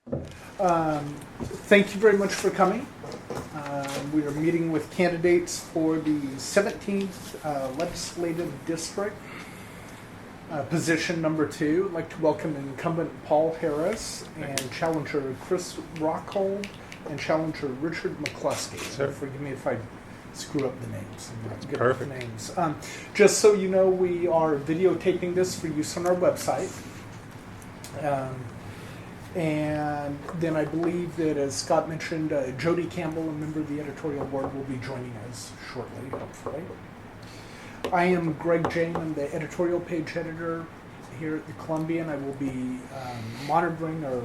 Thank you very much for coming. We are meeting with candidates for the 17th Legislative District, position number 2. I'd like to welcome incumbent Paul Harris and challenger Chris Rockhold and challenger Richard McClusky. Sir. Forgive me if I screw up the names. That's Get perfect. the names. Just so you know, we are videotaping this for use on our website. And then I believe that, as Scott mentioned, Jody Campbell, a member of the editorial board, will be joining us shortly, hopefully. I am Greg Jane. I'm the editorial page editor here at the Columbian. I will be monitoring or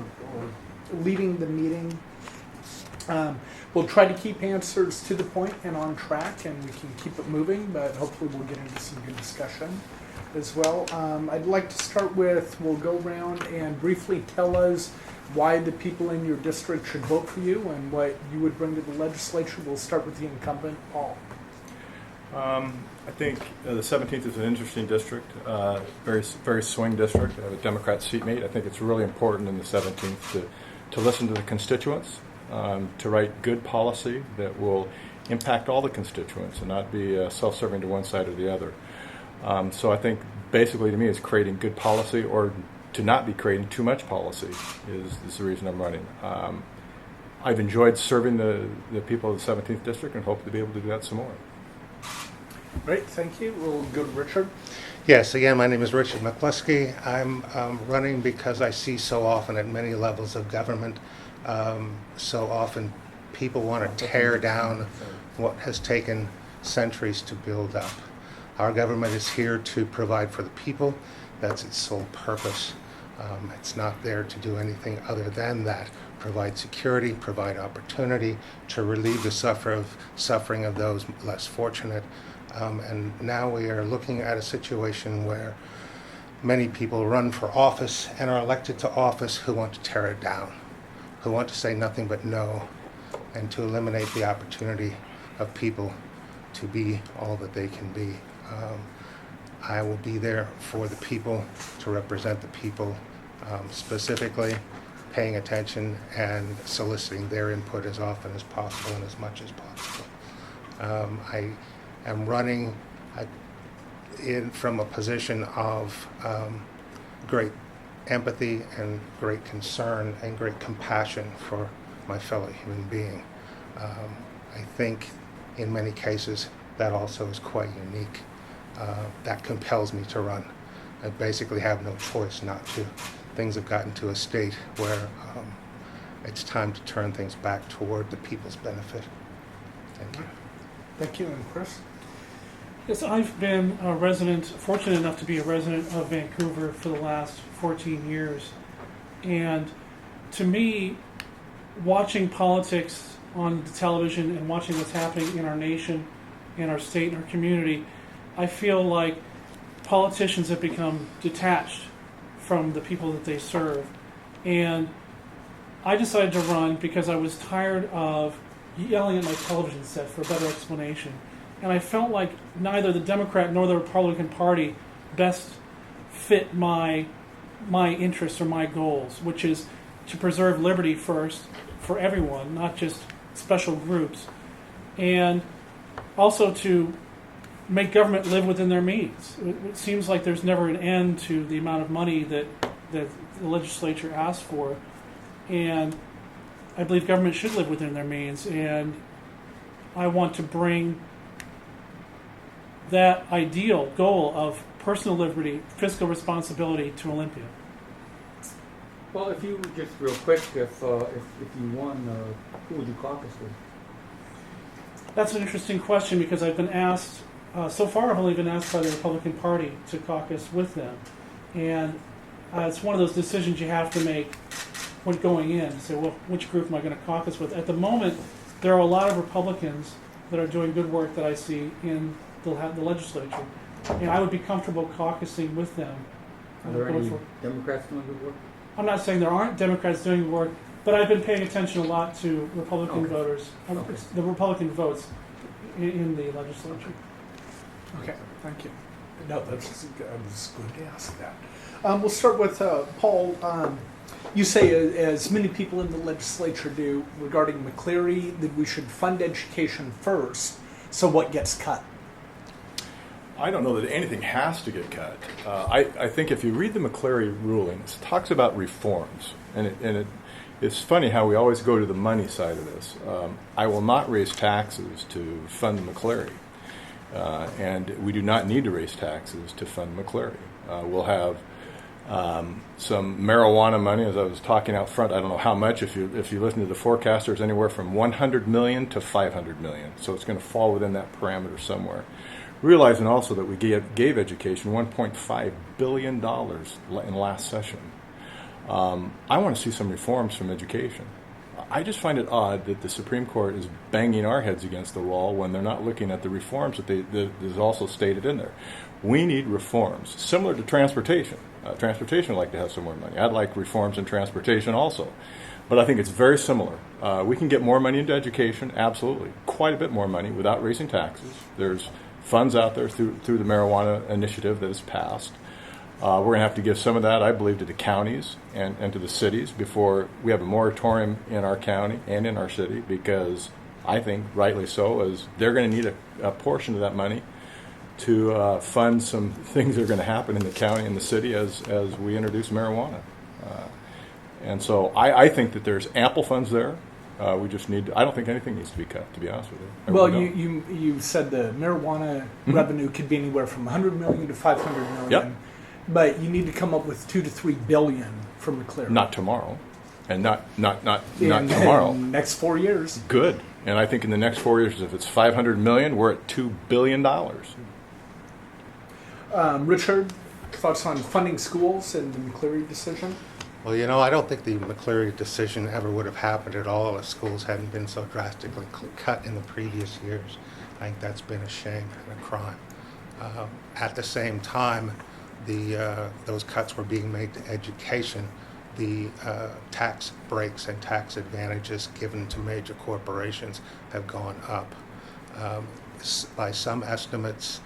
leading the meeting. We'll try to keep answers to the point and on track, and we can keep it moving, but hopefully we'll get into some good discussion as well. I'd like to start with, we'll go around and briefly tell us why the people in your district should vote for you and what you would bring to the legislature. We'll start with the incumbent, Paul. I think the 17th is an interesting district, very swing district. I have a Democrat seatmate. I think it's really important in the 17th to listen to the constituents, to write good policy that will impact all the constituents and not be self-serving to one side or the other. So I think basically to me it's creating good policy, or to not be creating too much policy is the reason I'm running. I've enjoyed serving the people of the 17th District and hope to be able to do that some more. Great, thank you. We'll go to Richard. Yes, again, my name is Richard McClusky. I'm running because I see so often at many levels of government, so often people want to tear down what has taken centuries to build up. Our government is here to provide for the people. That's its sole purpose. It's not there to do anything other than that. Provide security, provide opportunity to relieve the suffering of those less fortunate. And now we are looking at a situation where many people run for office and are elected to office who want to tear it down, who want to say nothing but no, and to eliminate the opportunity of people to be all that they can be. I will be there for the people, to represent the people, specifically paying attention and soliciting their input as often as possible and as much as possible. I am running from a position of great empathy and great concern and great compassion for my fellow human being. I think in many cases that also is quite unique. That compels me to run. I basically have no choice not to. Things have gotten to a state where it's time to turn things back toward the people's benefit. Thank you. Thank you, and Chris? Yes, I've been a resident, fortunate enough to be a resident of Vancouver for the last 14 years. And to me, watching politics on the television and watching what's happening in our nation, in our state, and our community, I feel like politicians have become detached from the people that they serve. And I decided to run because I was tired of yelling at my television set for a better explanation. And I felt like neither the Democrat nor the Republican Party best fit my interests or my goals, which is to preserve liberty first for everyone, not just special groups, and also to make government live within their means. It seems like there's never an end to the amount of money that the legislature asks for, and I believe government should live within their means, and I want to bring that ideal goal of personal liberty, fiscal responsibility to Olympia. Well, if you just real quick, if you won, who would you caucus with? That's an interesting question because I've been asked. So far, I've only been asked by the Republican Party to caucus with them, and it's one of those decisions you have to make when going in. So, well, which group am I going to caucus with? At the moment, there are a lot of Republicans that are doing good work that I see in the legislature, and I would be comfortable caucusing with them. Are there any Democrats doing good work? I'm not saying there aren't Democrats doing work, but I've been paying attention a lot to Republican voters, the Republican votes in the legislature. Okay, thank you. No, I was going to ask that. We'll start with Paul. You say, as many people in the legislature do regarding McCleary, that we should fund education first. So what gets cut? I don't know that anything has to get cut. I think if you read the McCleary ruling, it talks about reforms, and it's funny how we always go to the money side of this. I will not raise taxes to fund McCleary, and we do not need to raise taxes to fund McCleary. We'll have some marijuana money, as I was talking out front. I don't know how much. If you listen to the forecasters, anywhere from 100 million to 500 million. So it's going to fall within that parameter somewhere. Realizing also that we gave education $1.5 billion in last session. I want to see some reforms from education. I just find it odd that the Supreme Court is banging our heads against the wall when they're not looking at the reforms that is also stated in there. We need reforms, similar to transportation. Transportation would like to have some more money. I'd like reforms in transportation also. But I think it's very similar. We can get more money into education, absolutely. Quite a bit more money without raising taxes. There's funds out there through the marijuana initiative that has passed. We're going to have to give some of that, I believe, to the counties and to the cities before we have a moratorium in our county and in our city, because I think, rightly so, as they're going to need a portion of that money to fund some things that are going to happen in the county and the city as we introduce marijuana. And so I think that there's ample funds there. We just need I don't think anything needs to be cut, to be honest with you. Well, you said the marijuana revenue could be anywhere from 100 million to 500 million. Yep. But you need to come up with 2 to 3 billion from McCleary. Not tomorrow. And not tomorrow. In the next 4 years. Good. And I think in the next 4 years, if it's 500 million, we're at $2 billion. Richard, thoughts on funding schools and the McCleary decision? Well, I don't think the McCleary decision ever would have happened at all if schools hadn't been so drastically cut in the previous years. I think that's been a shame and a crime. At the same time, those cuts were being made to education. The tax breaks and tax advantages given to major corporations have gone up. By some estimates,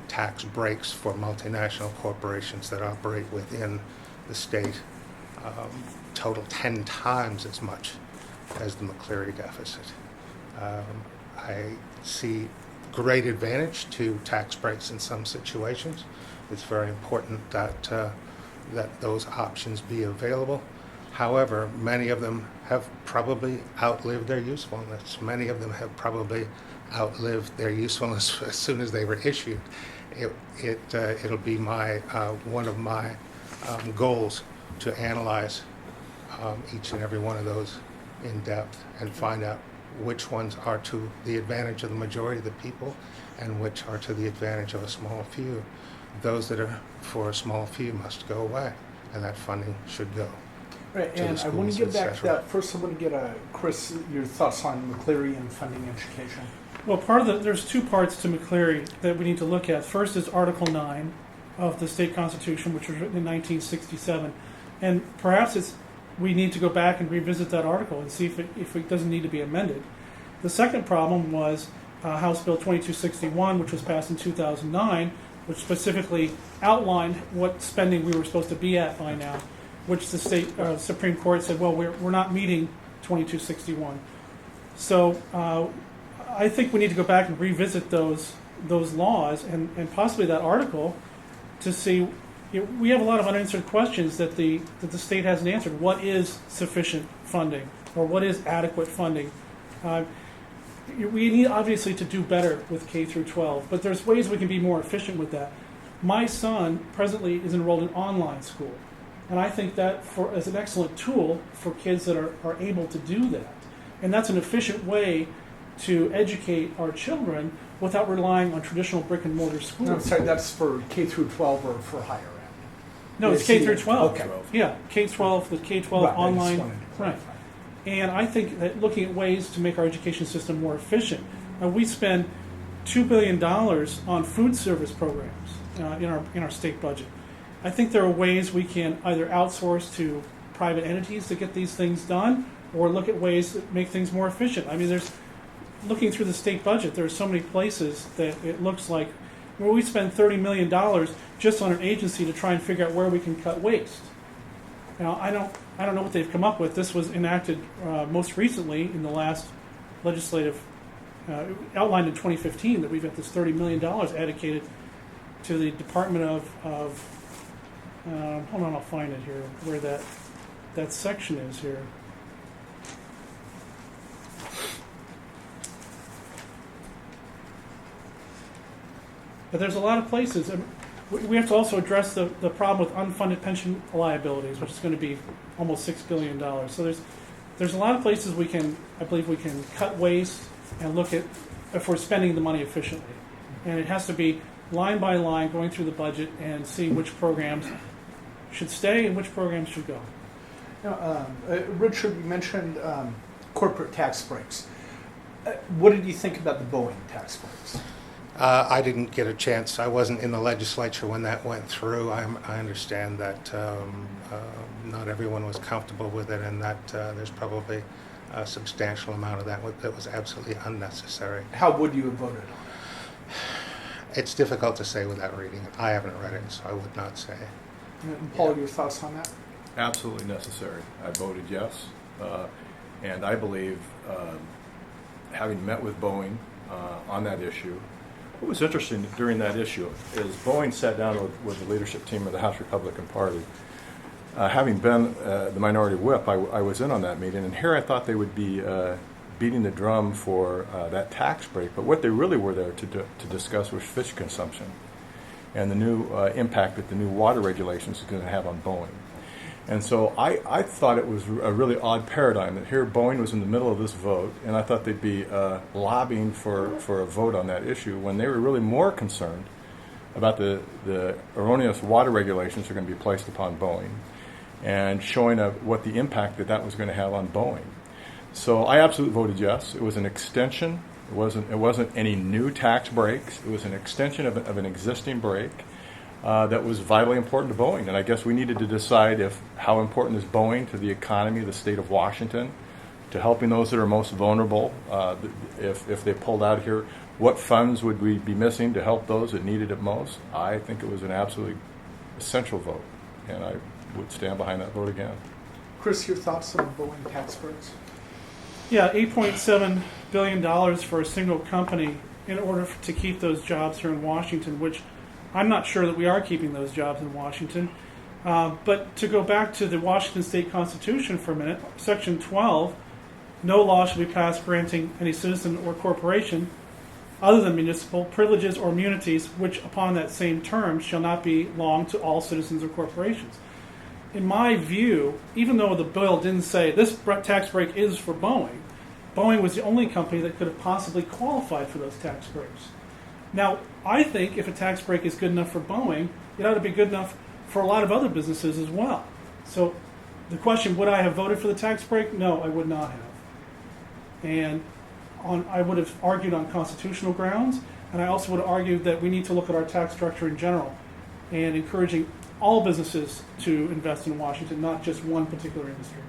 tax breaks for multinational corporations that operate within the state total 10 times as much as the McCleary deficit. I see great advantage to tax breaks in some situations. It's very important that those options be available. However, many of them have probably outlived their usefulness. Many of them have probably outlived their usefulness as soon as they were issued. It'll be one of my goals to analyze each and every one of those in depth and find out which ones are to the advantage of the majority of the people and which are to the advantage of a small few. Those that are for a small few must go away, and that funding should go. Right, and I want to get back to that. First, I want to get Chris, your thoughts on McCleary and funding education. Well, there's 2 parts to McCleary that we need to look at. First is Article 9 of the state constitution, which was written in 1967. And perhaps we need to go back and revisit that article and see if it doesn't need to be amended. The second problem was House Bill 2261, which was passed in 2009, which specifically outlined what spending we were supposed to be at by now, which the state Supreme Court said, well, we're not meeting 2261. So I think we need to go back and revisit those laws and possibly that article to see. We have a lot of unanswered questions that the state hasn't answered. What is sufficient funding, or what is adequate funding? We need obviously to do better with K through 12, but there's ways we can be more efficient with that. My son presently is enrolled in online school, and I think that is an excellent tool for kids that are able to do that. And that's an efficient way to educate our children without relying on traditional brick and mortar schools. No, I'm sorry, that's for K through 12 or for higher end? No, it's K through 12. Okay. Yeah, K-12, the K-12 Right, I just online. wanted to Right. clarify. And I think that looking at ways to make our education system more efficient. We spend $2 billion on food service programs in our state budget. I think there are ways we can either outsource to private entities to get these things done, or look at ways that make things more efficient. I mean, looking through the state budget, there are so many places that it looks like where we spend $30 million just on an agency to try and figure out where we can cut waste. Now, I don't know what they've come up with. This was enacted most recently in the last legislative, outlined in 2015, that we've got this $30 million allocated to the Department of hold on, I'll find it here, where that section is here. But there's a lot of places. We have to also address the problem with unfunded pension liabilities, which is going to be almost $6 billion. So there's a lot of places I believe we can cut waste and look at if we're spending the money efficiently. And it has to be line by line, going through the budget and seeing which programs should stay and which programs should go. Now, Richard, you mentioned corporate tax breaks. What did you think about the Boeing tax breaks? I didn't get a chance. I wasn't in the legislature when that went through. I understand that not everyone was comfortable with it, and that there's probably a substantial amount of that was absolutely unnecessary. How would you have voted on it? It's difficult to say without reading it. I haven't read it, so I would not say. And Paul, your thoughts on that? Absolutely necessary. I voted yes, and I believe, having met with Boeing on that issue, what was interesting during that issue is Boeing sat down with the leadership team of the House Republican Party. Having been the minority whip, I was in on that meeting, and here I thought they would be beating the drum for that tax break, but what they really were there to discuss was fish consumption and the new impact that the new water regulations is going to have on Boeing. And so I thought it was a really odd paradigm that here Boeing was in the middle of this vote, and I thought they'd be lobbying for a vote on that issue when they were really more concerned about the erroneous water regulations that are going to be placed upon Boeing and showing what the impact that was going to have on Boeing. So I absolutely voted yes. It was an extension. It wasn't any new tax breaks. It was an extension of an existing break. That was vitally important to Boeing, and I guess we needed to decide how important is Boeing to the economy of the state of Washington, to helping those that are most vulnerable. If they pulled out here, what funds would we be missing to help those that needed it most? I think it was an absolutely essential vote, and I would stand behind that vote again. Chris, your thoughts on Boeing tax breaks? Yeah, $8.7 billion for a single company in order to keep those jobs here in Washington, which I'm not sure that we are keeping those jobs in Washington. But to go back to the Washington State Constitution for a minute, Section 12, no law shall be passed granting any citizen or corporation other than municipal privileges or immunities which upon that same term shall not belong to all citizens or corporations. In my view, even though the bill didn't say this tax break is for Boeing, Boeing was the only company that could have possibly qualified for those tax breaks. Now, I think if a tax break is good enough for Boeing, it ought to be good enough for a lot of other businesses as well. So the question, would I have voted for the tax break? No, I would not have. And I would have argued on constitutional grounds, and I also would have argued that we need to look at our tax structure in general and encouraging all businesses to invest in Washington, not just one particular industry.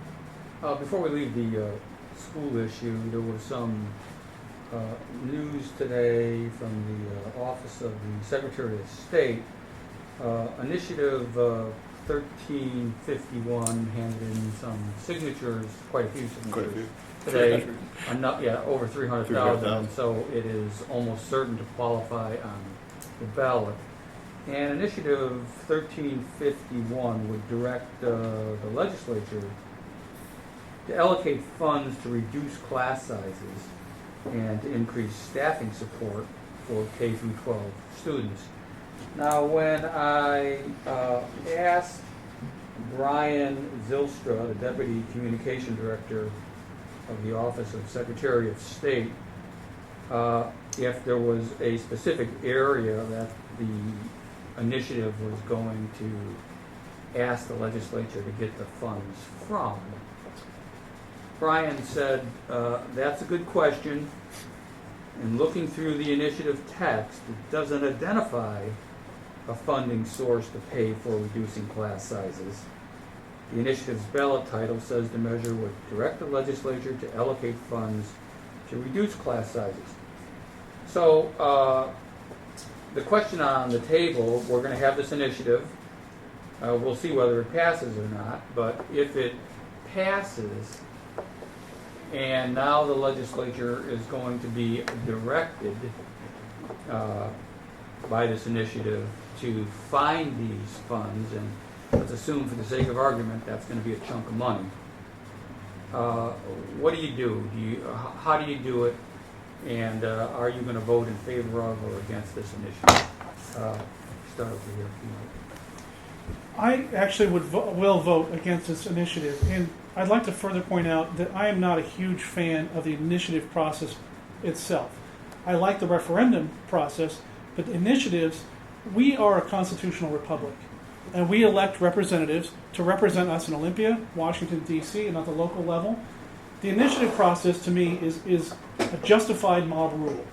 Before we leave the school issue, there was some news today from the Office of the Secretary of State. Initiative 1351 handed in some signatures, quite a few signatures today. Over 300,000, so it is almost certain to qualify on the ballot. And Initiative 1351 would direct the legislature to allocate funds to reduce class sizes and to increase staffing support for K through 12 students. Now, when I asked Brian Zylstra, the Deputy Communication Director of the Office of Secretary of State, if there was a specific area that the initiative was going to ask the legislature to get the funds from, Brian said, that's a good question. And looking through the initiative text, it doesn't identify a funding source to pay for reducing class sizes. The initiative's ballot title says the measure would direct the legislature to allocate funds to reduce class sizes. So the question on the table, we're going to have this initiative. We'll see whether it passes or not, but if it passes, and now the legislature is going to be directed by this initiative to find these funds, and let's assume for the sake of argument that's going to be a chunk of money. What do? How do you do it? And are you going to vote in favor of or against this initiative? Start over here. I actually will vote against this initiative, and I'd like to further point out that I am not a huge fan of the initiative process itself. I like the referendum process, but the initiatives, we are a constitutional republic, and we elect representatives to represent us in Olympia, Washington, D.C., and at the local level. The initiative process, to me, is a justified mob rule.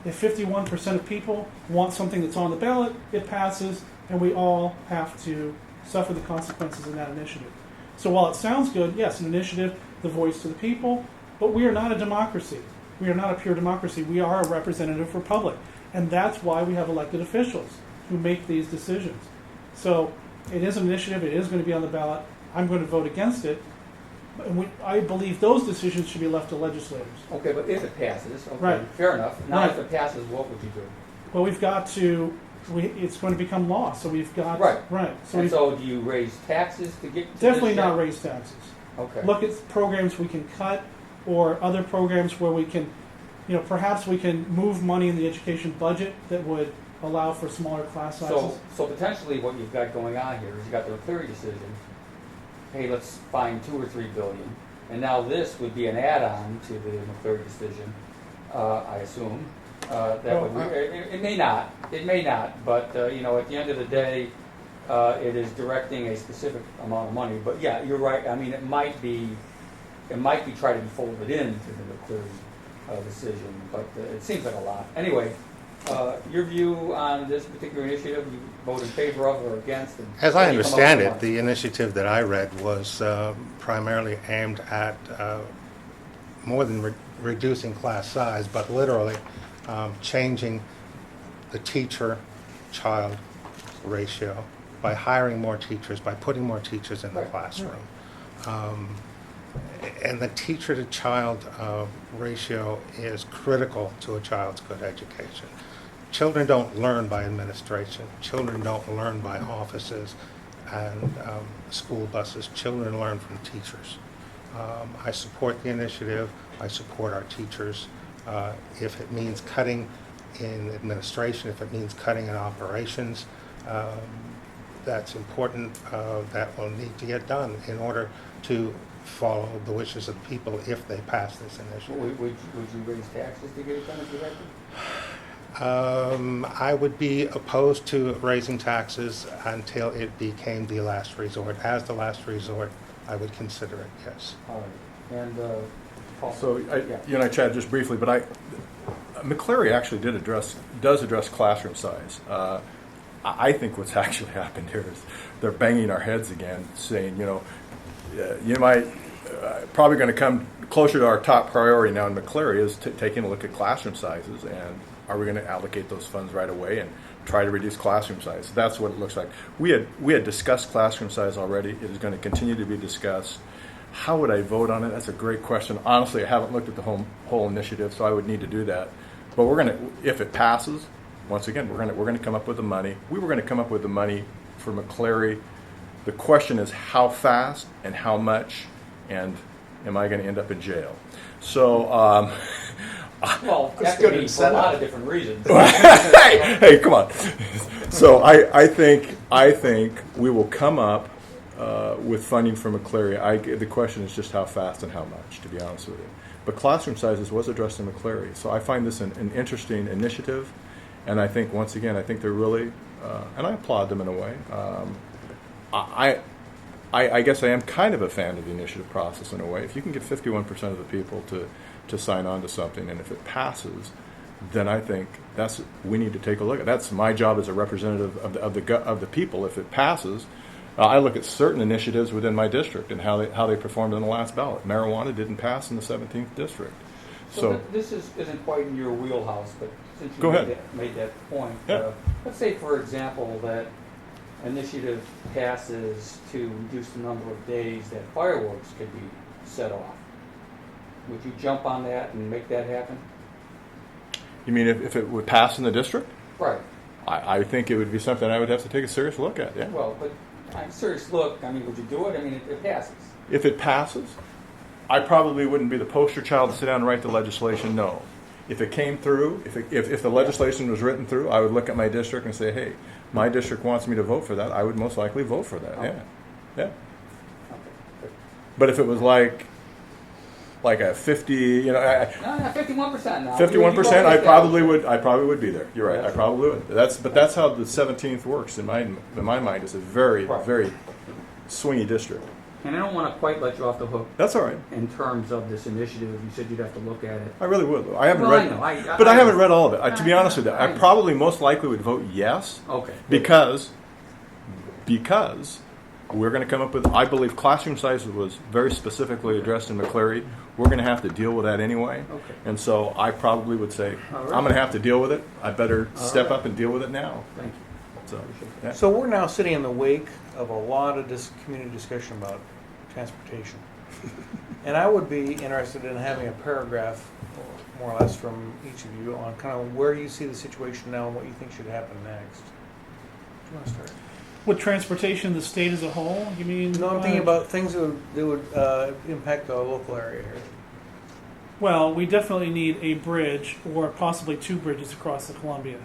If 51% of people want something that's on the ballot, it passes, and we all have to suffer the consequences of that initiative. So while it sounds good, yes, an initiative, the voice to the people, but we are not a democracy. We are not a pure democracy. We are a representative republic, and that's why we have elected officials who make these decisions. So it is an initiative. It is going to be on the ballot. I'm going to vote against it. And I believe those decisions should be left to legislators. Okay, but if it passes, okay, Right. fair enough. Now, Right. if it passes, what would you do? Well, we've got to. It's going to become law, so we've got Right. So And we've so, do you raise taxes to get to definitely this not yet? raise taxes. Okay. Look at programs we can cut, or other programs where we can, perhaps we can move money in the education budget that would allow for smaller class sizes. So potentially, what you've got going on here is you got the McCleary decision. Hey, let's find $2 or $3 billion, and now this would be an add-on to the McCleary decision. I assume it may not, but at the end of the day, it is directing a specific amount of money. But yeah, you're right. I mean, it might be trying to be folded into the McCleary decision, but it seems like a lot. Anyway. Your view on this particular initiative, you vote in favor of or against? As I understand it, the initiative that I read was primarily aimed at more than reducing class size, but literally changing the teacher-child ratio by hiring more teachers, by putting more teachers in the Right. classroom. And the teacher-to-child ratio is critical to a child's good education. Children don't learn by administration. Children don't learn by offices and school buses. Children learn from teachers. I support the initiative. I support our teachers. If it means cutting in administration, if it means cutting in operations, that's important. That will need to get done in order to follow the wishes of the people if they pass this initiative. Would you raise taxes to get it done if you had to? I would be opposed to raising taxes until it became the last resort. As the last resort, I would consider it, yes. All right. And Paul? So Yeah. you and I chatted just briefly, but McCleary actually does address classroom size. I think what's actually happened here is they're banging our heads again, saying, you might probably going to come closer to our top priority now in McCleary is taking a look at classroom sizes, and are we going to allocate those funds right away and try to reduce classroom size? That's what it looks like. We had discussed classroom size already. It is going to continue to be discussed. How would I vote on it? That's a great question. Honestly, I haven't looked at the whole initiative, so I would need to do that. But we're going to, if it passes, once again, we're going to come up with the money. We were going to come up with the money for McCleary. The question is how fast and how much, and am I going to end up in jail? So, Well, that could be for a lot of different reasons. hey, come on. So I think we will come up with funding for McCleary. The question is just how fast and how much, to be honest with you. But classroom sizes was addressed in McCleary. So I find this an interesting initiative, and I think, once again, they're really, and I applaud them in a way. I guess I am kind of a fan of the initiative process in a way. If you can get 51% of the people to sign on to something, and if it passes, then I think we need to take a look at. That's my job as a representative of the people. If it passes, I look at certain initiatives within my district and how they performed on the last ballot. Marijuana didn't pass in the 17th district. So this isn't quite in your wheelhouse, but since Go you ahead. made that point, Yeah. let's say, for example, that initiative passes to reduce the number of days that fireworks could be set off, would you jump on that and make that happen? You mean if it would pass in the district? Right. I think it would be something I would have to take a serious look at, yeah. Well, but I'm serious look, I mean, would you do it? I mean, it passes. If it passes, I probably wouldn't be the poster child to sit down and write the legislation, no. If it came through, if the legislation was written through, I would look at my district and say, hey, my district wants me to vote for that, I would most likely vote for that, yeah. Yeah. Okay, good. But if it was like a 50, you know, No, 51% now. 51%, I probably would be there. You're right, I probably would. But that's how the 17th works in my mind. It's a very, Right. very swingy district. And I don't want to quite let you off the hook That's all right. in terms of this initiative. You said you'd have to look at it. I really would. Though. I haven't Well, read, I know. but I haven't read all of it. To be honest with you, I I know. probably most likely would vote yes Okay. because we're going to come up with. I believe classroom size was very specifically addressed in McCleary. We're going to have to deal with that anyway, Okay. and so I probably would say All right. I'm going to have to deal with it. I better All step right. up and deal with it now. Thank you. So, Appreciate yeah. So we're now sitting in the wake of a lot of community discussion about transportation. And I would be interested in having a paragraph, more or less, from each of you on kind of where you see the situation now and what you think should happen next. Do you want to start? With transportation, the state as a whole, you mean? No, I'm thinking about things that would impact the local area here. Well, we definitely need a bridge or possibly two bridges across the Columbia.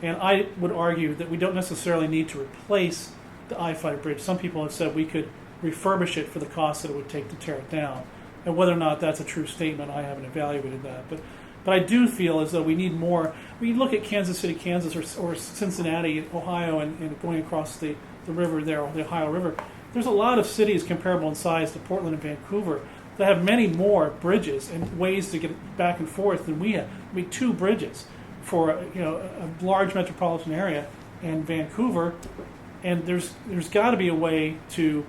And I would argue that we don't necessarily need to replace the I-5 bridge. Some people have said we could refurbish it for the cost that it would take to tear it down. And whether or not that's a true statement, I haven't evaluated that. But I do feel as though we need more. When you look at Kansas City, Kansas, or Cincinnati, Ohio, and going across the river there, or the Ohio River, there's a lot of cities comparable in size to Portland and Vancouver that have many more bridges and ways to get back and forth than we have. I mean, two bridges for a large metropolitan area and Vancouver, and there's got to be a way to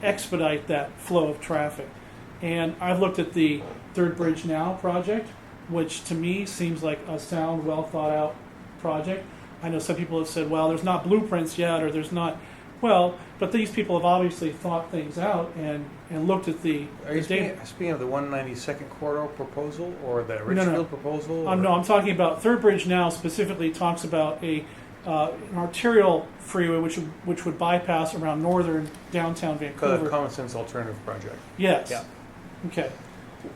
expedite that flow of traffic. And I've looked at the Third Bridge Now project, which to me seems like a sound, well thought out project. I know some people have said, well, there's not blueprints yet, or there's not. Well, but these people have obviously thought things out and looked at the Are you data. speaking of the 192nd corridor proposal or the Richfield proposal? No, I'm talking about Third Bridge Now specifically talks about an arterial freeway which would bypass around northern downtown The Vancouver. common sense alternative project. Yes. Yeah. Okay.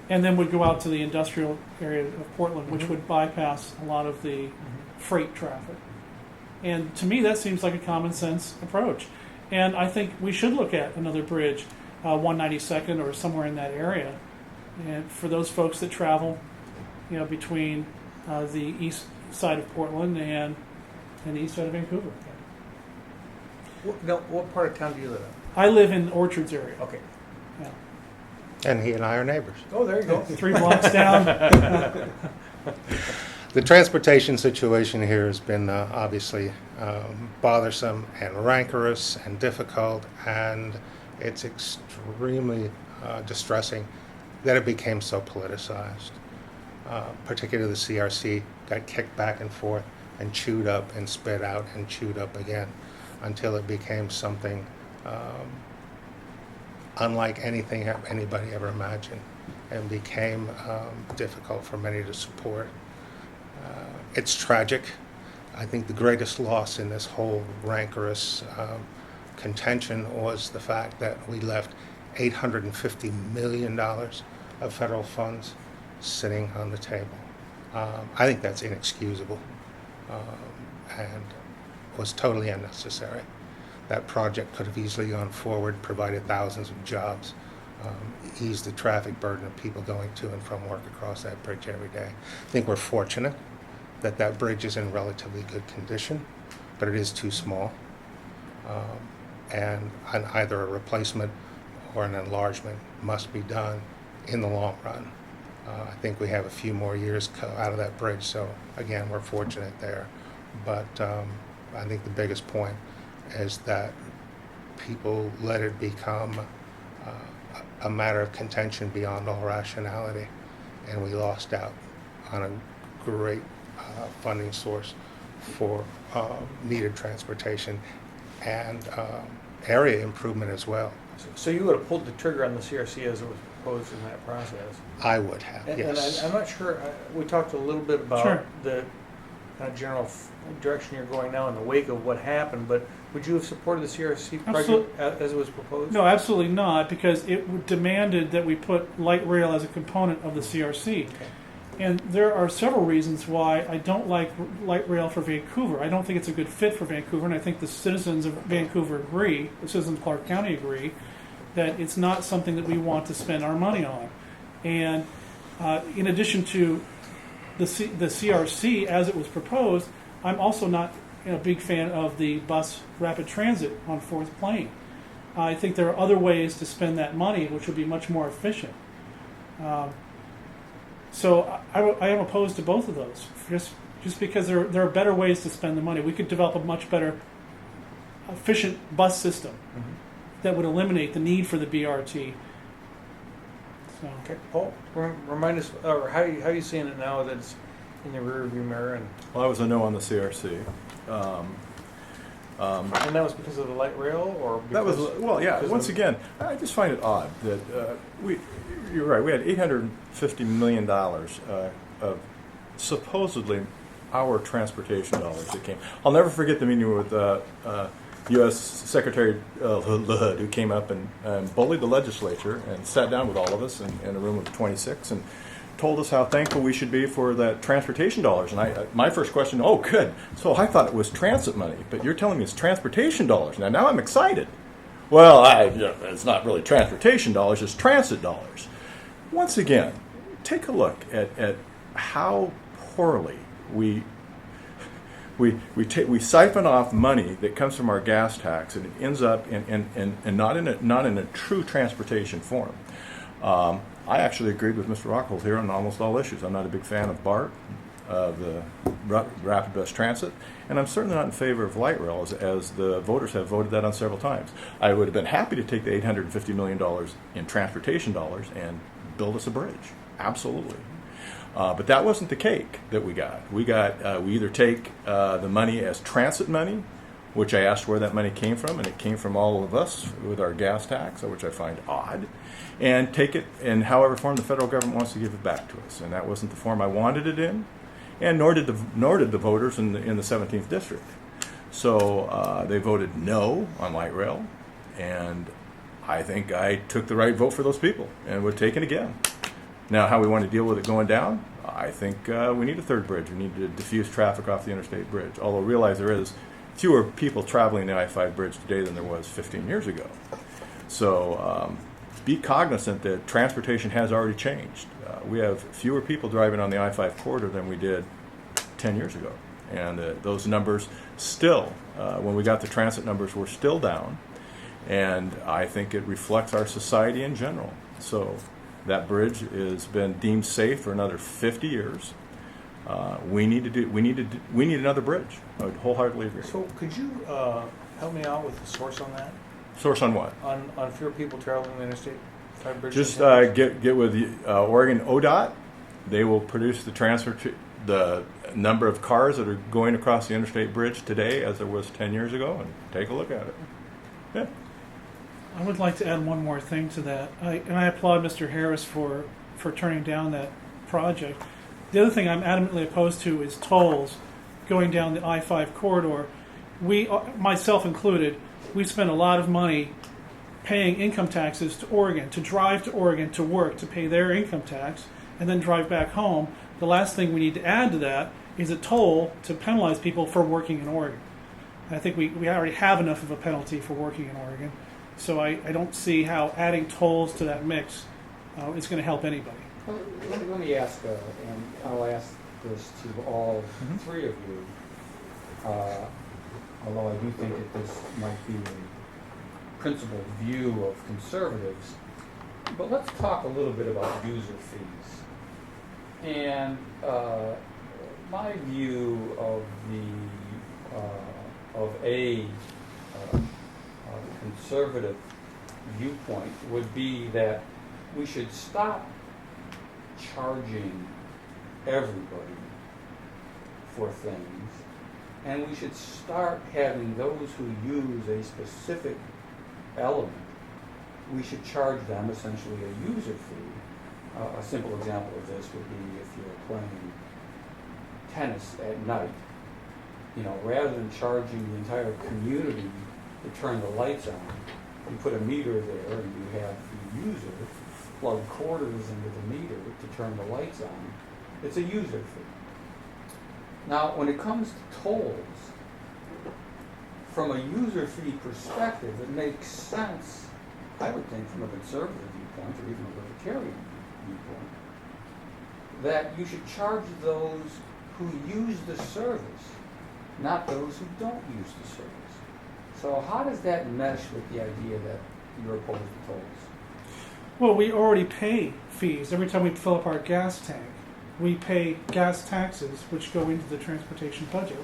And then would go out to the industrial area of Portland, which Mhm. would bypass a lot of the freight traffic. And to me, that seems like a common sense approach. And I think we should look at another bridge, 192nd or somewhere in that area, and for those folks that travel, between the east side of Portland and the east side of Vancouver. What part of town do you live in? I live in Orchards area. Okay. Yeah. And he and I are neighbors. Oh, there you go. 3 blocks down. The transportation situation here has been obviously bothersome and rancorous and difficult, and it's extremely distressing that it became so politicized. Particularly the CRC got kicked back and forth and chewed up and spit out and chewed up again until it became something unlike anything anybody ever imagined, and became difficult for many to support. It's tragic. I think the greatest loss in this whole rancorous contention was the fact that we left $850 million of federal funds sitting on the table. I think that's inexcusable and was totally unnecessary. That project could have easily gone forward, provided thousands of jobs, eased the traffic burden of people going to and from work across that bridge every day. I think we're fortunate that that bridge is in relatively good condition, but it is too small. And either a replacement or an enlargement must be done in the long run. I think we have a few more years out of that bridge, so again, we're fortunate there. But I think the biggest point is that people let it become a matter of contention beyond all rationality, and we lost out on a great funding source for needed transportation and area improvement as well. So you would have pulled the trigger on the CRC as it was proposed in that process. I would have, And yes. I'm not sure, we talked a little bit about Sure. the kind of general direction you're going now in the wake of what happened, but would you have supported the CRC project as it was proposed? No, absolutely not, because it demanded that we put light rail as a component of the CRC. Okay. And there are several reasons why I don't like light rail for Vancouver. I don't think it's a good fit for Vancouver, and I think the citizens of Vancouver agree, the citizens of Clark County agree, that it's not something that we want to spend our money on. And in addition to the CRC as it was proposed, I'm also not a big fan of the bus rapid transit on 4th Plain. I think there are other ways to spend that money which would be much more efficient. So I am opposed to both of those, just because there are better ways to spend the money. We could develop a much better, efficient bus system that would eliminate the need for the BRT. So. Okay, Paul, remind us, or how are you seeing it now that it's in the rear view mirror? And Well, I was a no on the CRC. and that was because of the light rail, or That was, because, well, yeah, because once of- again, I just find it odd that you're right, we had $850 million of supposedly our transportation dollars that came. I'll never forget the meeting with U.S. Secretary Hood, who came up and bullied the legislature and sat down with all of us in a room of 26 and told us how thankful we should be for that transportation dollars. And my first question, oh, good. So I thought it was transit money, but you're telling me it's transportation dollars. Now I'm excited. Well, it's not really transportation dollars, it's transit dollars. Once again, take a look at how poorly we siphon off money that comes from our gas tax, and it ends up in not in a true transportation form. I actually agreed with Mr. Rockhold here on almost all issues. I'm not a big fan of BART, of the rapid bus transit, and I'm certainly not in favor of light rail, as the voters have voted that on several times. I would have been happy to take the $850 million in transportation dollars and build us a bridge. Absolutely. But that wasn't the cake that we got. We either take the money as transit money, which I asked where that money came from, and it came from all of us with our gas tax, which I find odd, and take it in however form the federal government wants to give it back to us. And that wasn't the form I wanted it in, and nor did the voters in the 17th district. So they voted no on light rail, and I think I took the right vote for those people and would take it again. Now, how we want to deal with it going down, I think we need a third bridge. We need to diffuse traffic off the interstate bridge, although realize there is fewer people traveling the I-5 bridge today than there was 15 years ago. So be cognizant that transportation has already changed. We have fewer people driving on the I-5 corridor than we did 10 years ago. And those numbers still, when we got the transit numbers, were still down. And I think it reflects our society in general. So that bridge has been deemed safe for another 50 years. We need another bridge. I would wholeheartedly agree. So could you help me out with the source on that? Source on what? On fewer people traveling the interstate 5 bridges? Just get with the Oregon ODOT. They will produce the number of cars that are going across the interstate bridge today as there was 10 years ago, and take a look at it. Yeah. I would like to add one more thing to that. I applaud Mr. Harris for turning down that project. The other thing I'm adamantly opposed to is tolls going down the I-5 corridor. We, myself included, we spend a lot of money paying income taxes to Oregon, to drive to Oregon to work, to pay their income tax, and then drive back home. The last thing we need to add to that is a toll to penalize people for working in Oregon. And I think we already have enough of a penalty for working in Oregon. So I don't see how adding tolls to that mix is going to help anybody. Let me ask, and I'll ask this to all three of you, although I do think that this might be a principled view of conservatives. But let's talk a little bit about user fees. And my view of a conservative viewpoint would be that we should stop charging everybody for things And we should start having those who use a specific element, we should charge them essentially a user fee. A simple example of this would be if you're playing tennis at night. You know, rather than charging the entire community to turn the lights on, you put a meter there and you have the user plug quarters into the meter to turn the lights on. It's a user fee. Now, when it comes to tolls, from a user fee perspective, it makes sense, I would think, from a conservative viewpoint or even a libertarian viewpoint, that you should charge those who use the service, not those who don't use the service. So how does that mesh with the idea that you're opposed to tolls? Well, we already pay fees every time we fill up our gas tank. We pay gas taxes, which go into the transportation budget.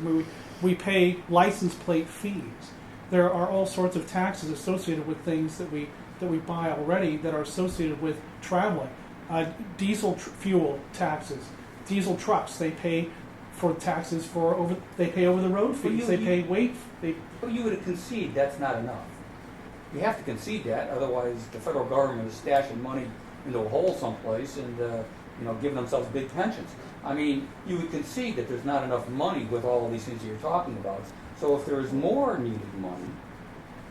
We pay license plate fees. There are all sorts of taxes associated with things that we buy already that are associated with traveling. Diesel fuel taxes, diesel trucks. They pay for taxes for they pay over the road fees. They pay weight. But you would concede that's not enough. You have to concede that, otherwise the federal government is stashing money into a hole someplace and giving themselves big pensions. I mean, you would concede that there's not enough money with all of these things that you're talking about. So if there is more needed money,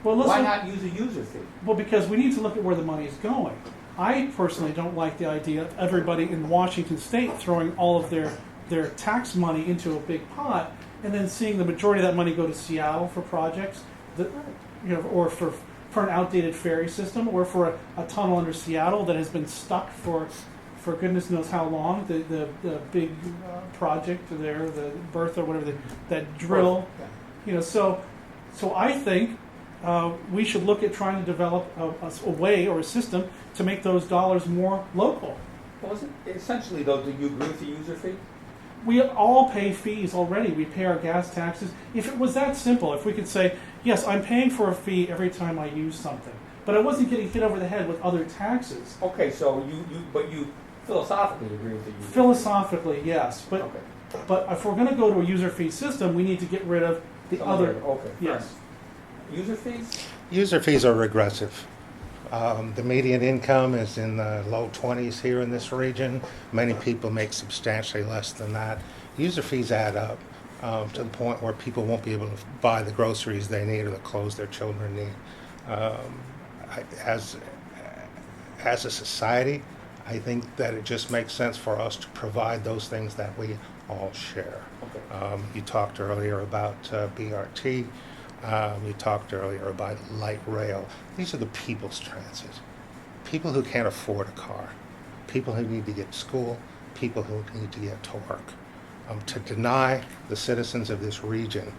why not use a user fee? Well, because we need to look at where the money is going. I personally don't like the idea of everybody in Washington State throwing all of their tax money into a big pot and then seeing the majority of that money go to Seattle for projects that, or for an outdated ferry system, or for a tunnel under Seattle that has been stuck for goodness knows how long. The big project there, the Bertha, whatever, that drill. So I think we should look at trying to develop a way or a system to make those dollars more local. Well, essentially, though, do you agree with the user fee? We all pay fees already. We pay our gas taxes. If it was that simple, if we could say, yes, I'm paying for a fee every time I use something, but I wasn't getting hit over the head with other taxes. Okay, so you philosophically agree with the user fee? Philosophically, yes, but okay. But if we're going to go to a user fee system, we need to get rid of the other. Okay. Yes. User fees? User fees are regressive. The median income is in the low 20s here in this region. Many people make substantially less than that. User fees add up to the point where people won't be able to buy the groceries they need or the clothes their children need. As a society, I think that it just makes sense for us to provide those things that we all share. Okay. You talked earlier about BRT. You talked earlier about light rail. These are the people's transit. People who can't afford a car, people who need to get to school, people who need to get to work. To deny the citizens of this region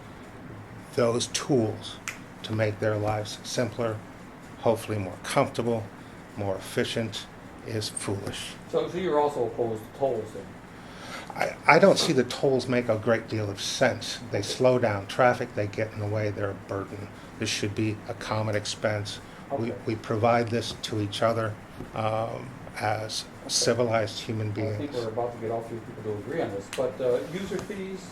those tools to make their lives simpler, hopefully more comfortable, more efficient, is foolish. So you're also opposed to tolls then? I don't see the tolls make a great deal of sense. They slow down traffic, they get in the way, they're a burden. This should be a common expense. Okay. We provide this to each other as civilized human beings. I think we're about to get all three people to agree on this, but user fees?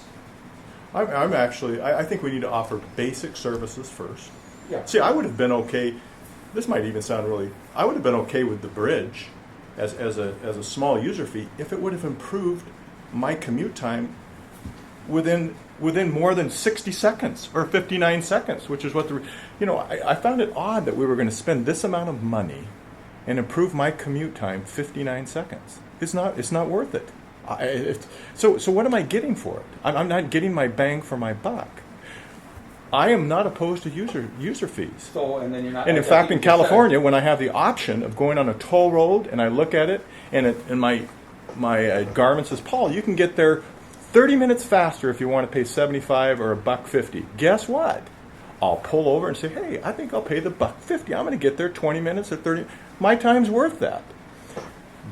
I think we need to offer basic services first. Yeah. See, I would have been okay, this might even sound really, I would have been okay with the bridge as a small user fee if it would have improved my commute time within more than 60 seconds or 59 seconds, which is what I found it odd that we were going to spend this amount of money and improve my commute time 59 seconds. It's not worth it. So what am I getting for it? I'm not getting my bang for my buck. I am not opposed to user fees. So, and then you're not. And in fact, in California, when I have the option of going on a toll road and I look at it and my Garmin says, Paul, you can get there 30 minutes faster if you want to pay $75 or $1.50. Guess what? I'll pull over and say, hey, I think I'll pay the $1.50. I'm going to get there 20 minutes or 30. My time's worth that.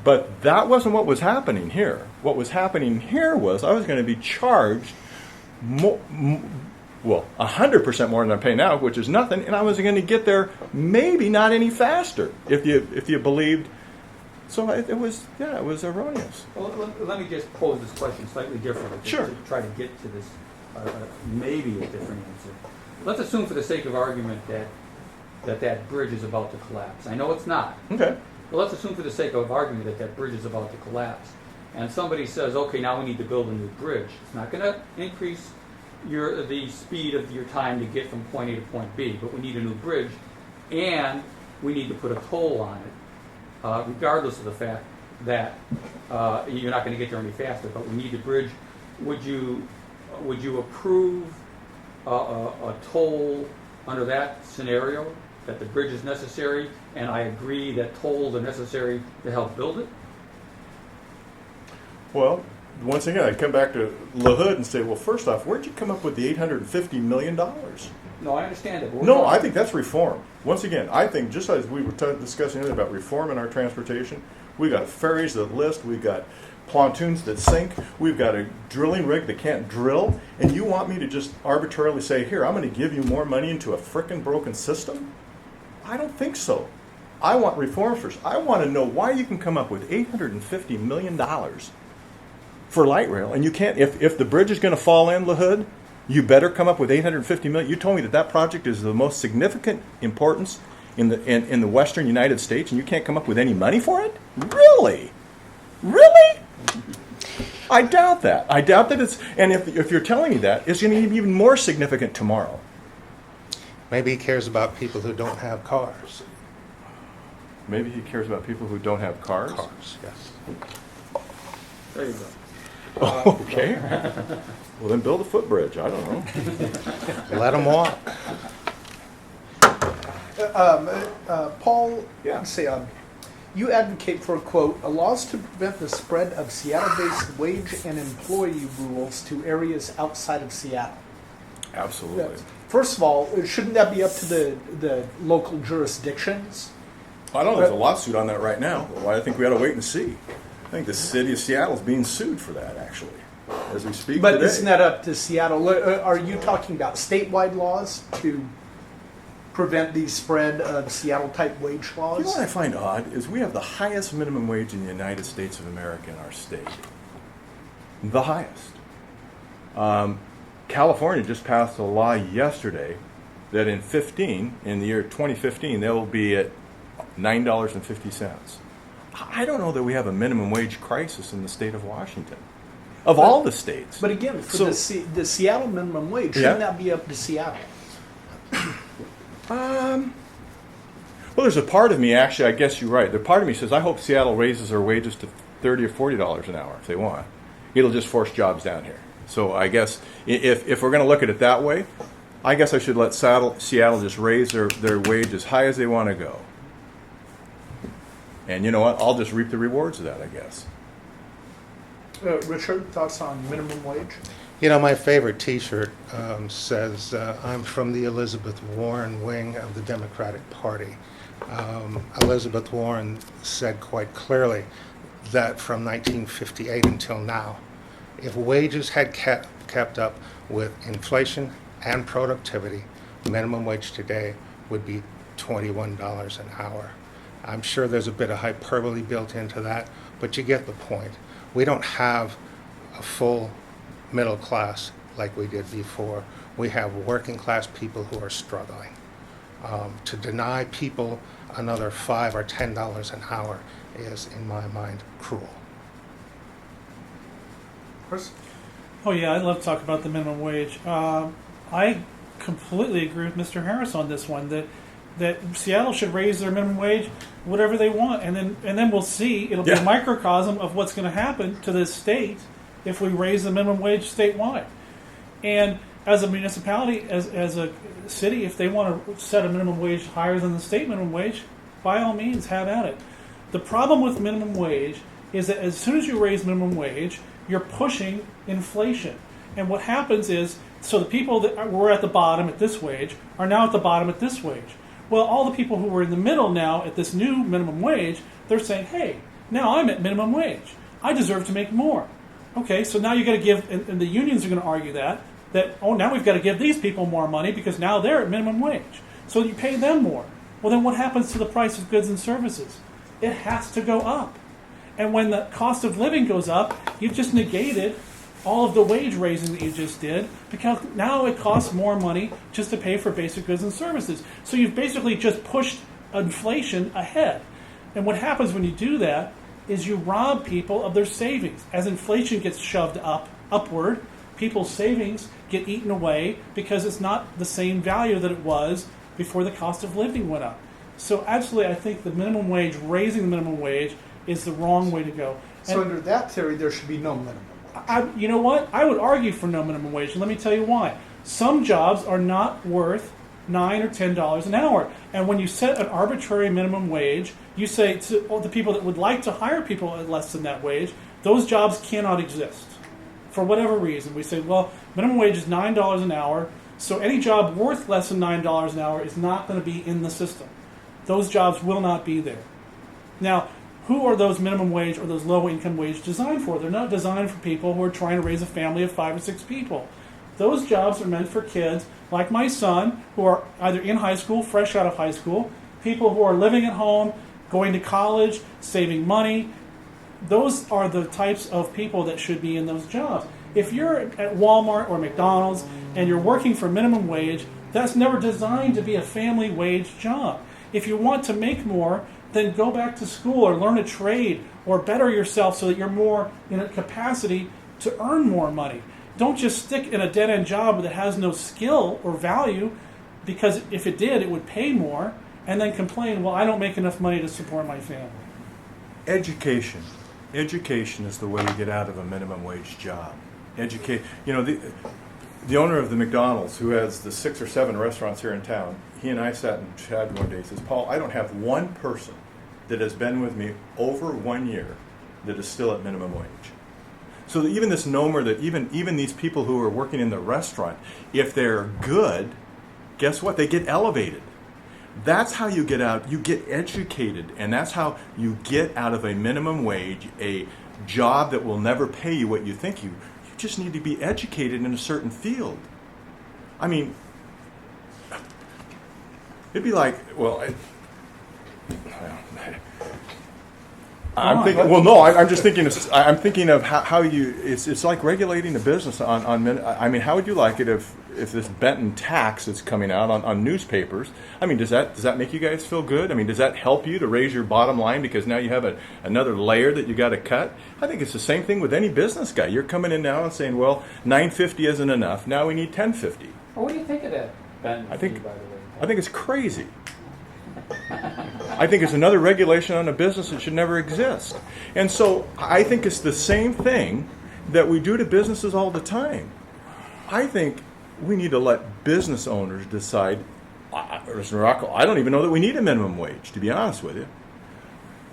But that wasn't what was happening here. What was happening here was I was going to be charged 100% more than I pay now, which is nothing, and I was going to get there maybe not any faster if you believed. So it was erroneous. Well, let me just pose this question slightly differently Sure. to try to get to this maybe a different answer. Let's assume for the sake of argument that bridge is about to collapse. I know it's not. Okay. But let's assume for the sake of argument that bridge is about to collapse. And somebody says, okay, now we need to build a new bridge. It's not going to increase the speed of your time to get from point A to point B, but we need a new bridge, and we need to put a toll on it, regardless of the fact that you're not going to get there any faster, but we need the bridge. Would you approve a toll under that scenario, that the bridge is necessary, and I agree that tolls are necessary to help build it? Well, once again, I'd come back to LaHood and say, well, first off, where'd you come up with the $850 million? No, I understand it. No, I think that's reform. Once again, I think just as we were discussing earlier about reform in our transportation, we got ferries that list, we got pontoons that sink, we've got a drilling rig that can't drill, and you want me to just arbitrarily say, here, I'm going to give you more money into a frickin' broken system? I don't think so. I want reform first. I want to know why you can come up with $850 million for light rail, and you can't, if the bridge is going to fall in, LaHood, you better come up with $850 million. You told me that project is the most significant importance in the western United States, and you can't come up with any money for it? Really? Really? I doubt that. I doubt that it's, and if you're telling me that, it's going to be even more significant tomorrow. Maybe he cares about people who don't have cars. Maybe he cares about people who don't have cars? Cars, yes. There you go. Okay. Well, then build a footbridge. I don't know. Let them walk. Paul, Yeah. you advocate for, quote, laws to prevent the spread of Seattle-based wage and employee rules to areas outside of Seattle. Absolutely. First of all, shouldn't that be up to the local jurisdictions? I don't know. There's a lawsuit on that right now. Well, I think we ought to wait and see. I think the city of Seattle is being sued for that, actually, as we speak But today. isn't that up to Seattle? Are you talking about statewide laws to prevent the spread of Seattle-type wage laws? You know what I find odd is we have the highest minimum wage in the United States of America in our state. The highest. California just passed a law yesterday that in the year 2015, they will be at $9.50. I don't know that we have a minimum wage crisis in the state of Washington, of all the states. But again, for the Seattle minimum wage, shouldn't that be up to Seattle? Well, there's a part of me, actually, I guess you're right. The part of me says, I hope Seattle raises their wages to $30 or $40 an hour if they want. It'll just force jobs down here. So I guess if we're going to look at it that way, I guess I should let Seattle just raise their wage as high as they want to go. And you know what? I'll just reap the rewards of that, I guess. Richard, thoughts on minimum wage? You know, my favorite T-shirt says, I'm from the Elizabeth Warren wing of the Democratic Party. Elizabeth Warren said quite clearly that from 1958 until now, if wages had kept up with inflation and productivity, minimum wage today would be $21 an hour. I'm sure there's a bit of hyperbole built into that, but you get the point. We don't have a full middle class like we did before. We have working class people who are struggling. To deny people another $5 or $10 an hour is, in my mind, cruel. Chris? Oh yeah, I'd love to talk about the minimum wage. I completely agree with Mr. Harris on this one, that Seattle should raise their minimum wage whatever they want, and then we'll see. It'll be a microcosm of what's going to happen to this state if we raise the minimum wage statewide. And as a municipality, as a city, if they want to set a minimum wage higher than the state minimum wage, by all means, have at it. The problem with minimum wage is that as soon as you raise minimum wage, you're pushing inflation. And what happens is, so the people that were at the bottom at this wage are now at the bottom at this wage. Well, all the people who were in the middle now at this new minimum wage, they're saying, hey, now I'm at minimum wage. I deserve to make more. Okay, so now you got to give, and the unions are going to argue that, now we've got to give these people more money because now they're at minimum wage. So you pay them more. Well, then what happens to the price of goods and services? It has to go up. And when the cost of living goes up, you've just negated all of the wage raising that you just did, because now it costs more money just to pay for basic goods and services. So you've basically just pushed inflation ahead. And what happens when you do that is you rob people of their savings. As inflation gets shoved upward, people's savings get eaten away because it's not the same value that it was before the cost of living went up. So absolutely, I think the minimum wage, raising the minimum wage, is the wrong way to go. So under that theory, there should be no minimum wage. You know what? I would argue for no minimum wage, and let me tell you why. Some jobs are not worth $9 or $10 an hour, and when you set an arbitrary minimum wage, you say to all the people that would like to hire people at less than that wage, those jobs cannot exist for whatever reason. We say, well, minimum wage is $9 an hour, so any job worth less than $9 an hour is not going to be in the system. Those jobs will not be there. Now, who are those minimum wage or those low income wage designed for? They're not designed for people who are trying to raise a family of 5 or 6 people. Those jobs are meant for kids like my son, who are either in high school, fresh out of high school, people who are living at home, going to college, saving money. Those are the types of people that should be in those jobs. If you're at Walmart or McDonald's and you're working for minimum wage, that's never designed to be a family wage job. If you want to make more, then go back to school or learn a trade or better yourself so that you're more in a capacity to earn more money. Don't just stick in a dead-end job that has no skill or value, because if it did, it would pay more, and then complain, well, I don't make enough money to support my family. Education. Education is the way to get out of a minimum wage job. The owner of the McDonald's, who has the 6 or 7 restaurants here in town, he and I sat and chatted one day. He says, Paul, I don't have one person that has been with me over 1 year that is still at minimum wage. So that even this nomer that even these people who are working in the restaurant, if they're good, guess what? They get elevated. That's how you get out. You get educated, and that's how you get out of a minimum wage, a job that will never pay you what you think you. You just need to be educated in a certain field. I mean, it'd be like, I'm thinking of how you. It's like regulating the business on. I mean, how would you like it if this Benton tax is coming out on newspapers? I mean, does that make you guys feel good? I mean, does that help you to raise your bottom line because now you have another layer that you got to cut? I think it's the same thing with any business guy. You're coming in now and saying, well, $9.50 isn't enough. Now we need $10.50. Well, what do you think of that, Ben? I think by the way? I think it's crazy. I think it's another regulation on a business that should never exist. And so I think it's the same thing that we do to businesses all the time. I think we need to let business owners decide. Listen, Rockhold, I don't even know that we need a minimum wage, to be honest with you.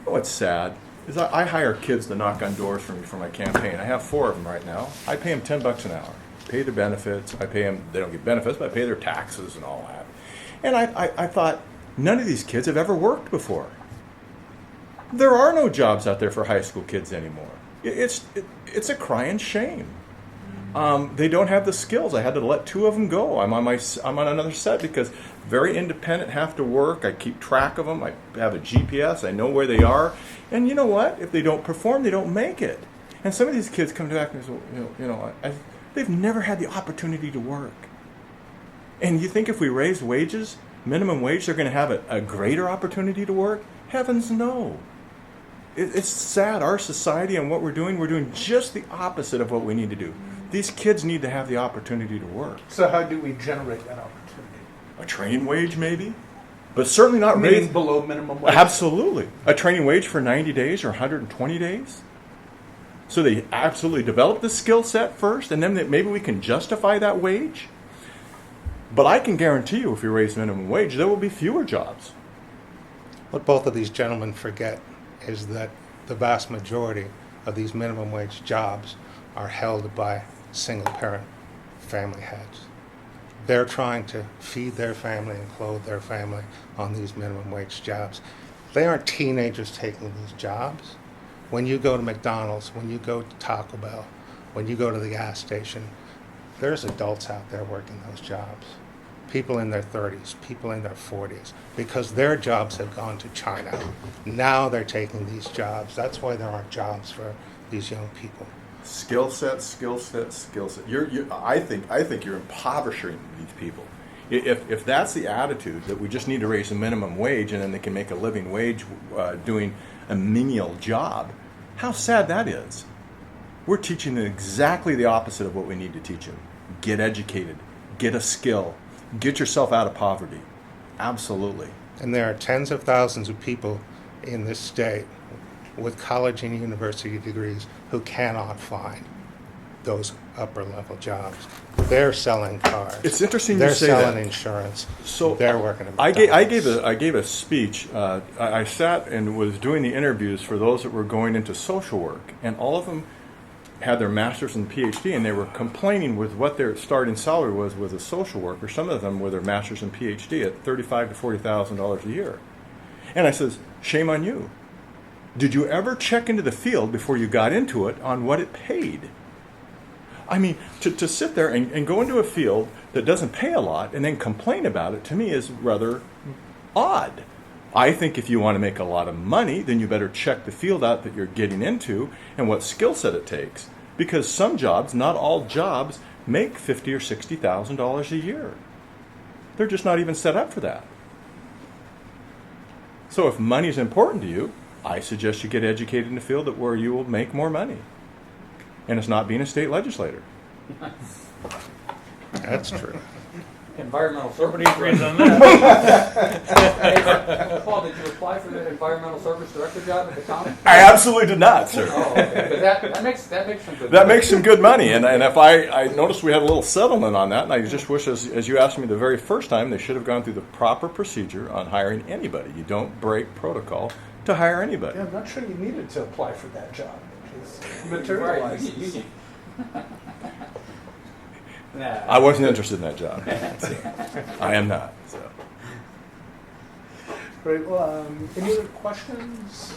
What's sad is I hire kids to knock on doors for me for my campaign. I have 4 of them right now. I pay them $10 an hour. Pay their benefits. I pay them, they don't get benefits, but I pay their taxes and all that. And I thought, none of these kids have ever worked before. There are no jobs out there for high school kids anymore. It's a crying shame. They don't have the skills. I had to let 2 of them go. I'm on another set because very independent, have to work. I keep track of them. I have a GPS. I know where they are. And you know what? If they don't perform, they don't make it. And some of these kids come back and say, they've never had the opportunity to work. And you think if we raise wages, minimum wage, they're going to have a greater opportunity to work? Heavens no. It's sad. Our society and what we're doing just the opposite of what we need to do. These kids need to have the opportunity to work. So how do we generate that opportunity? A training wage maybe? But certainly not Meaning raise below minimum wage? Absolutely. A training wage for 90 days or 120 days? So they absolutely develop the skill set first, and then maybe we can justify that wage? But I can guarantee you if you raise minimum wage, there will be fewer jobs. What both of these gentlemen forget is that the vast majority of these minimum wage jobs are held by single-parent family heads. They're trying to feed their family and clothe their family on these minimum wage jobs. They aren't teenagers taking these jobs. When you go to McDonald's, when you go to Taco Bell, when you go to the gas station, there's adults out there working those jobs. People in their 30s, people in their 40s, because their jobs have gone to China. Now they're taking these jobs. That's why there aren't jobs for these young people. skill set, skill set, skill set. I think you're impoverishing these people. If that's the attitude that we just need to raise the minimum wage and then they can make a living wage doing a menial job, how sad that is. We're teaching them exactly the opposite of what we need to teach them. Get educated, get a skill, get yourself out of poverty. Absolutely. And there are tens of thousands of people in this state with college and university degrees who cannot find those upper level jobs. They're selling cars. It's interesting They're you say selling that. insurance. So they're working at I McDonald's. gave a speech. I sat and was doing the interviews for those that were going into social work, and all of them had their master's and PhD, and they were complaining with what their starting salary was with a social worker. Some of them with their master's and PhD at $35,000 to $40,000 a year. And I says, shame on you. Did you ever check into the field before you got into it on what it paid? I mean, to sit there and go into a field that doesn't pay a lot and then complain about it, to me, is rather odd. I think if you want to make a lot of money, then you better check the field out that you're getting into and what skill set it takes. Because some jobs, not all jobs, make $50,000 or $60,000 a year. They're just not even set up for that. So if money is important to you, I suggest you get educated in a field that where you will make more money. And it's not being a state legislator. That's true. Environmental service. Everybody agrees on that. Paul, did you apply for the environmental service director job at the county? I absolutely did not, sir. Oh, okay. But that makes some good. That makes some good money, and if I noticed we had a little settlement on that, and I just wish, as you asked me the very first time, they should have gone through the proper procedure on hiring anybody. You don't break protocol to hire anybody. Yeah, I'm not sure you needed to apply for that job. It just Right. materializes. Nah. I wasn't interested in that job. So, I am not. So. Great. Well, any other questions?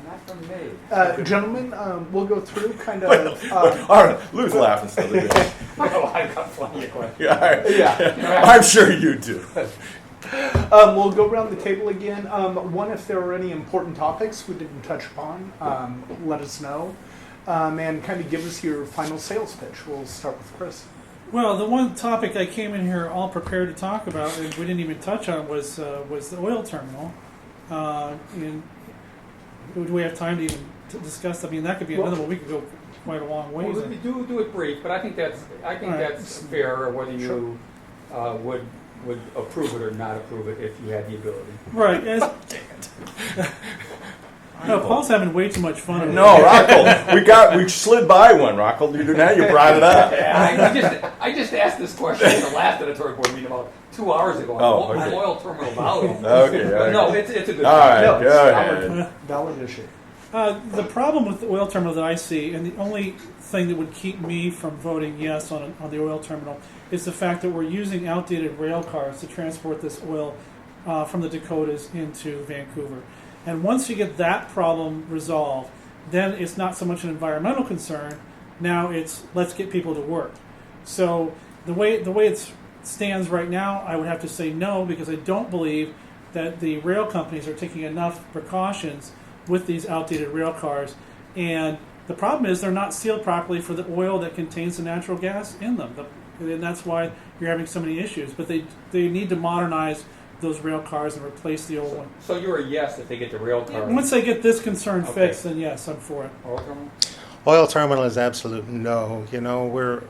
Not from me. Gentlemen, we'll go through kind All of. right, Lou's laughing still. Oh, I've got plenty of questions. Yeah, I'm sure you do. We'll go around the table again. One, if there are any important topics we didn't touch upon, let us know. And kind of give us your final sales pitch. We'll start with Chris. Well, the one topic I came in here all prepared to talk about, and we didn't even touch on, was the oil terminal. And do we have time to even discuss that? I mean, that could be another one. We could go quite a long ways. Well, do it brief, but I think that's fair. Whether you would approve it or not approve it if you had the ability. Right. No, Paul's having way too much fun. No, Rockhold, we slid by one, Rockhold. Now you brought it up. I just asked this question at the last editorial board meeting about 2 hours ago. Oh, on okay. oil terminal volume. Okay, But no, it's a good. All right, No, go ahead. Valid issue. The problem with the oil terminal that I see, and the only thing that would keep me from voting yes on the oil terminal, is the fact that we're using outdated rail cars to transport this oil from the Dakotas into Vancouver. And once you get that problem resolved, then it's not so much an environmental concern. Now it's let's get people to work. So the way it stands right now, I would have to say no, because I don't believe that the rail companies are taking enough precautions with these outdated rail cars. And the problem is they're not sealed properly for the oil that contains the natural gas in them. And that's why you're having so many issues. But they need to modernize those rail cars and replace the old one. So you're a yes if they get the rail car. Once they get this concern Okay. fixed, then yes, I'm for it. Oil terminal? Oil terminal is absolute no. You know, we're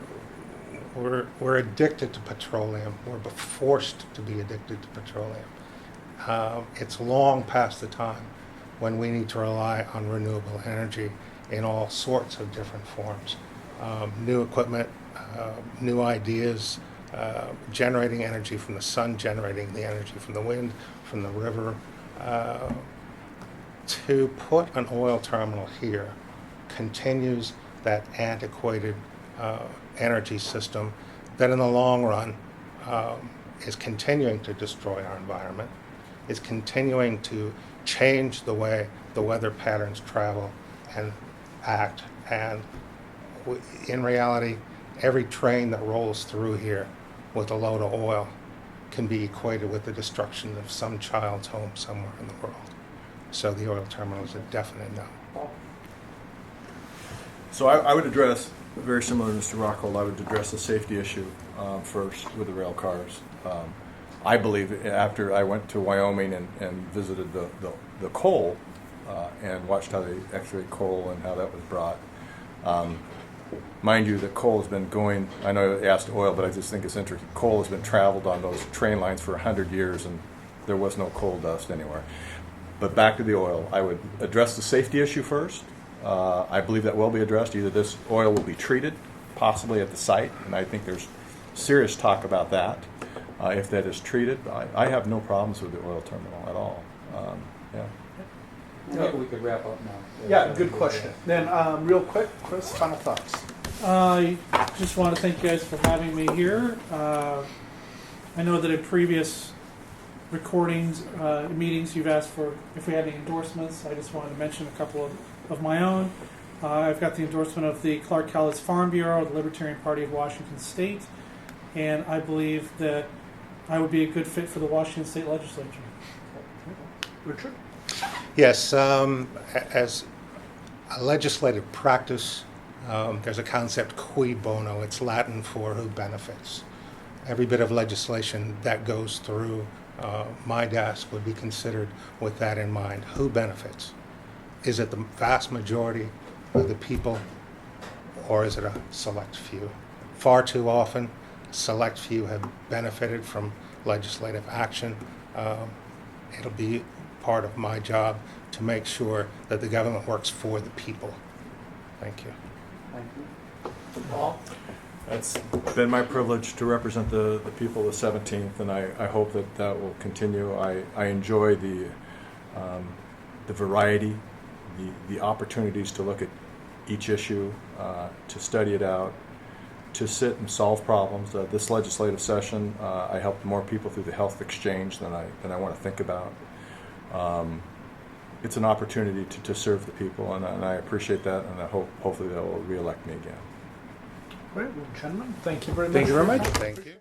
addicted to petroleum. We're forced to be addicted to petroleum. It's long past the time when we need to rely on renewable energy in all sorts of different forms. New equipment, new ideas, generating energy from the sun, generating the energy from the wind, from the river. To put an oil terminal here continues that antiquated energy system that in the long run is continuing to destroy our environment, is continuing to change the way the weather patterns travel and act. And in reality, every train that rolls through here with a load of oil can be equated with the destruction of some child's home somewhere in the world. So the oil terminal is a definite no. So I would address, very similar to Mr. Rockhold, I would address the safety issue first with the rail cars. I believe after I went to Wyoming and visited the coal and watched how they excavate coal and how that was brought. Mind you, that coal has been going, I know I asked oil, but I just think it's interesting. Coal has been traveled on those train lines for 100 years and there was no coal dust anywhere. But back to the oil, I would address the safety issue first. I believe that will be addressed. Either this oil will be treated, possibly at the site, and I think there's serious talk about that. If that is treated, I have no problems with the oil terminal at all. Yeah. Maybe we could wrap up now. Yeah, good question. Then, real quick, Chris, final thoughts. I just want to thank you guys for having me here. I know that in previous recordings, meetings, you've asked for if we had any endorsements. I just wanted to mention a couple of my own. I've got the endorsement of the Clark Cowlitz Farm Bureau, the Libertarian Party of Washington State, and I believe that I would be a good fit for the Washington State Legislature. Richard? Yes, as a legislative practice, there's a concept cui bono. It's Latin for who benefits. Every bit of legislation that goes through my desk would be considered with that in mind. Who benefits? Is it the vast majority of the people, or is it a select few? Far too often, select few have benefited from legislative action. It'll be part of my job to make sure that the government works for the people. Thank you. Thank you. Paul? It's been my privilege to represent the people of the 17th, and I hope that that will continue. I enjoy the variety, the opportunities to look at each issue, to study it out, to sit and solve problems. This legislative session, I helped more people through the health exchange than I want to think about. It's an opportunity to serve the people, and I appreciate that, and I hopefully they will re-elect me again. Great. Well, gentlemen, thank you very much. Thank you very much. Thank you.